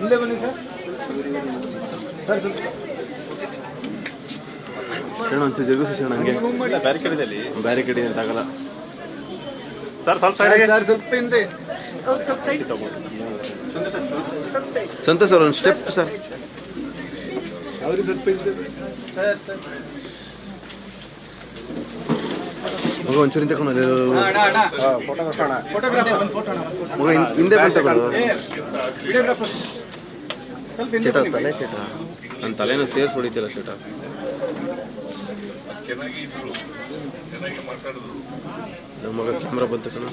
ಮುಂದೆ ಬನ್ನಿ sir. Sir ಸ್ವಲ್ಪ ಶರಣ ಒಂಚೂರು ಜರುಗಿಸಿ ಶರಣ ಹಂಗೆ ಬ್ಯಾರಿಕೇಡಲ್ಲಿ ಬ್ಯಾರಿಕೇಡ್ ಅಂತ ಆಗಲ್ಲ ಸರ್. ಸ್ವಲ್ಪ ಸೈಡ್ ಸರ್ ಸ್ವಲ್ಪ ಹಿಂದೆ. ಸಂತೋಷ್ ಸರ್ ಒಂದು ಸ್ಟೆಪ್ ಸರ್. ಅವ್ರಿಗೆ ಸ್ವಲ್ಪ ಹಿಂದೆ ಸರ್. ಸರ್ ಮಗ ಒಂಚೂರು ತಗೊಂಡು ಫೋಟೋಗ್ರಾಫರ್ ಮಗ ಹಿಂದೆ ಬಂದು ತಗೊಳ್ಳೋದು ಸ್ವಲ್ಪ ಚೇಟ ತಲೆ ಚೇಟ ನನ್ನ ತಲೆನೂ ಸೇರ್ಸಿ ಹೊಡಿತಿಲ್ಲ ಚೇಟ. ನಮ್ಮ ಮಗ ಕ್ಯಾಮ್ರಾ ಬಂತ ಕಣ.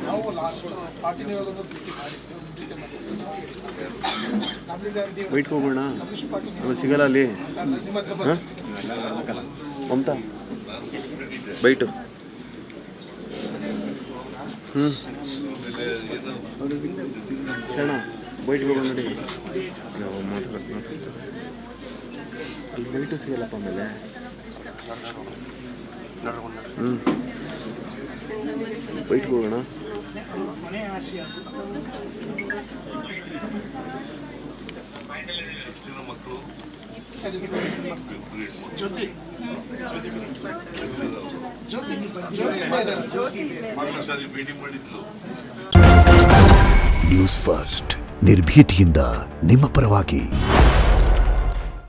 ನಾವು ಲಾಸ್ಟ್ ಪಾರ್ಟಿನೇ ವೈಟ್ ಹೋಗೋಣ ಆಮೇಲೆ ಸಿಗಲ್ಲ ಅಲ್ಲಿ. ಮಮತಾ ಬೈಟು ಶರಣ ಬೈಟ್ ಹೋಗೋಣ ನೋಡಿ. ನಾವು ಮಾತಾಡ್ತೀನಿ ಅಲ್ಲಿ ಬೈಟು ಸಿಗಲ್ಲಪ್ಪ ಆಮೇಲೆ. ಬೈಟ್ ಹೋಗೋಣ. ಜ್ಯೋತಿ ನ್ಯೂಸ್ ಫಸ್ಟ್ ನಿರ್ಭೀತಿಯಿಂದ ನಿಮ್ಮ ಪರವಾಗಿ.